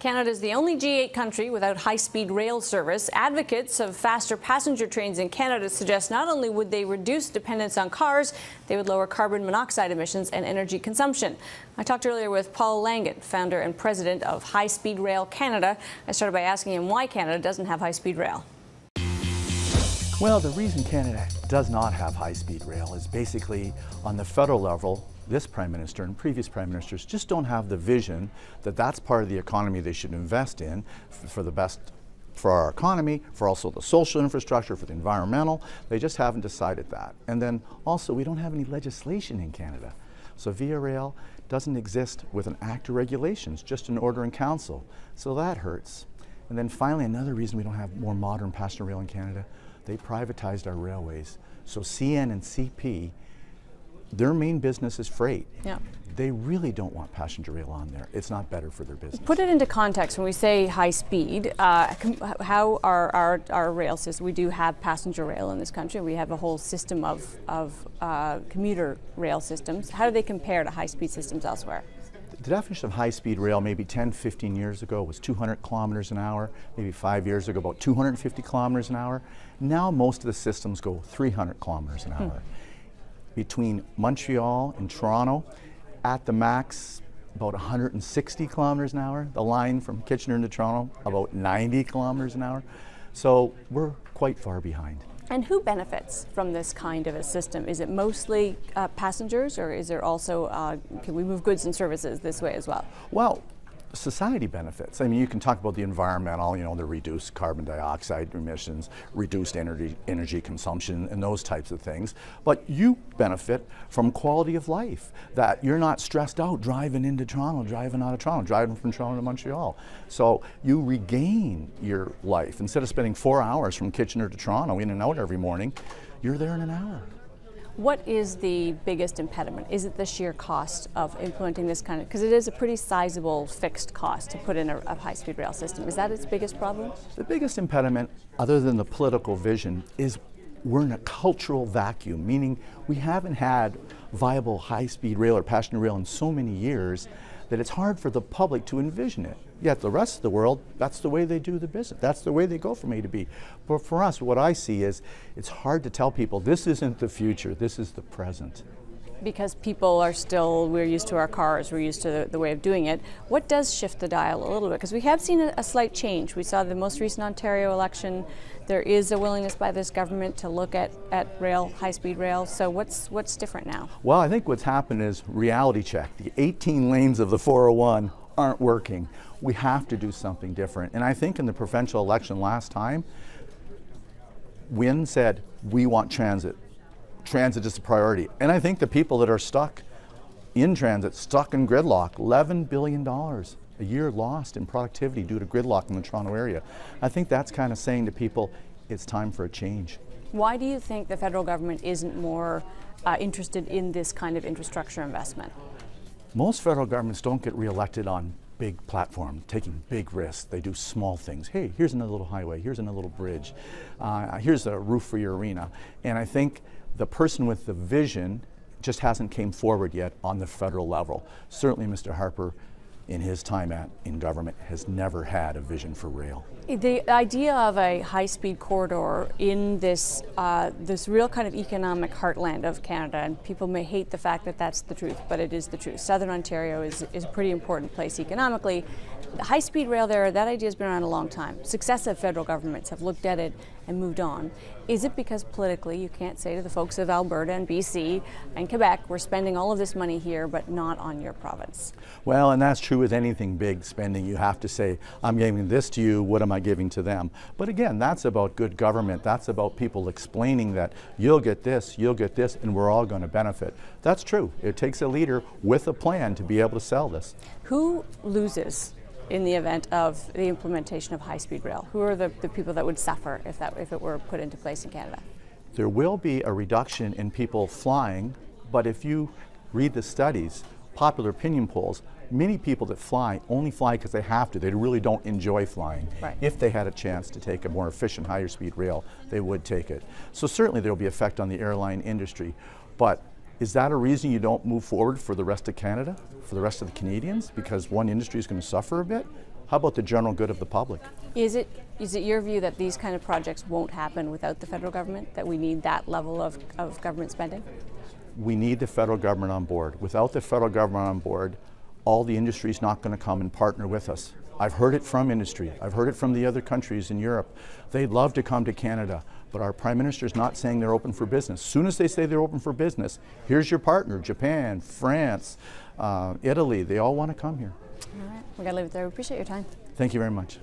Canada is the only G8 country without high-speed rail service. Advocates of faster passenger trains in Canada suggest not only would they reduce dependence on cars, they would lower carbon monoxide emissions and energy consumption. I talked earlier with Paul Langan, founder and president of High Speed Rail Canada. I started by asking him why Canada doesn't have high-speed rail. Well, the reason Canada does not have high-speed rail is basically on the federal level. This Prime Minister and previous Prime Ministers just don't have the vision that that's part of the economy they should invest in for the best for our economy, for also the social infrastructure, for the environmental. They just haven't decided that. And then also we don't have any legislation in Canada. So Via Rail doesn't exist with an act or regulations, just an order in council. So that hurts. And then finally, another reason we don't have more modern passenger rail in Canada, they privatized our railways. So CN and CP, their main business is freight. Yeah. They really don't want passenger rail on there. It's not better for their business. Put it into context. When we say high speed, how are our rail systems? We do have passenger rail in this country. We have a whole system of commuter rail systems. How do they compare to high speed systems elsewhere? The definition of high-speed rail maybe 10, 15 years ago was 200 kilometers an hour, maybe 5 years ago about 250 kilometers an hour. Now most of the systems go 300 kilometers an hour. Between Montreal and Toronto, at the max, about 160 kilometers an hour. The line from Kitchener to Toronto, about 90 kilometers an hour. So we're quite far behind. And who benefits from this kind of a system? Is it mostly passengers, or is there also, can we move goods and services this way as well? Well, society benefits. I mean, you can talk about the environmental, the reduced carbon dioxide emissions, reduced energy consumption, and those types of things. But you benefit from quality of life, that you're not stressed out driving into Toronto, driving out of Toronto, driving from Toronto to Montreal. So you regain your life. Instead of spending 4 hours from Kitchener to Toronto, in and out every morning, you're there in an hour. What is the biggest impediment? Is it the sheer cost of implementing this kind of, because it is a pretty sizable fixed cost to put in a high-speed rail system. Is that its biggest problem? The biggest impediment, other than the political vision, is we're in a cultural vacuum, meaning we haven't had viable high-speed rail or passenger rail in so many years that it's hard for the public to envision it. Yet the rest of the world, that's the way they do the business. That's the way they go from A to B. But for us, what I see is it's hard to tell people this isn't the future, this is the present. Because people are still, we're used to our cars, we're used to the way of doing it. What does shift the dial a little bit? Because we have seen a slight change. We saw the most recent Ontario election. There is a willingness by this government to look at rail, high-speed rail. So what's different now? Well, I think what's happened is reality check. The 18 lanes of the 401 aren't working. We have to do something different. And I think in the provincial election last time, Wynne said, we want transit. Transit is a priority. And I think the people that are stuck in transit, stuck in gridlock, $11 billion a year lost in productivity due to gridlock in the Toronto area. I think that's kind of saying to people, it's time for a change. Why do you think the federal government isn't more interested in this kind of infrastructure investment? Most federal governments don't get reelected on big platform, taking big risks. They do small things. Hey, here's another little highway, here's another little bridge, here's a roof for your arena. And I think the person with the vision just hasn't came forward yet on the federal level. Certainly Mr. Harper, in his time in government, has never had a vision for rail. The idea of a high-speed corridor in this real kind of economic heartland of Canada, and people may hate the fact that that's the truth, but it is the truth. Southern Ontario is a pretty important place economically. The high-speed rail there, that idea has been around a long time. Successive federal governments have looked at it and moved on. Is it because politically you can't say to the folks of Alberta and BC and Quebec, we're spending all of this money here, but not on your province? Well, and that's true with anything big spending. You have to say, I'm giving this to you, what am I giving to them? But again, that's about good government. That's about people explaining that you'll get this, and we're all going to benefit. That's true. It takes a leader with a plan to be able to sell this. Who loses in the event of the implementation of high-speed rail? Who are the people that would suffer if it were put into place in Canada? There will be a reduction in people flying, but if you read the studies, popular opinion polls, many people that fly only fly because they have to. They really don't enjoy flying. Right. If they had a chance to take a more efficient, higher speed rail, they would take it. So certainly there will be effect on the airline industry, but is that a reason you don't move forward for the rest of Canada, for the rest of the Canadians, because one industry is going to suffer a bit? How about the general good of the public? Is it your view that these kind of projects won't happen without the federal government, that we need that level of government spending? We need the federal government on board. Without the federal government on board, all the industry is not going to come and partner with us. I've heard it from industry. I've heard it from the other countries in Europe. They'd love to come to Canada, but our Prime Minister is not saying they're open for business. As soon as they say they're open for business, here's your partner, Japan, France, Italy. They all want to come here. All right, we got to leave it there. We appreciate your time. Thank you very much.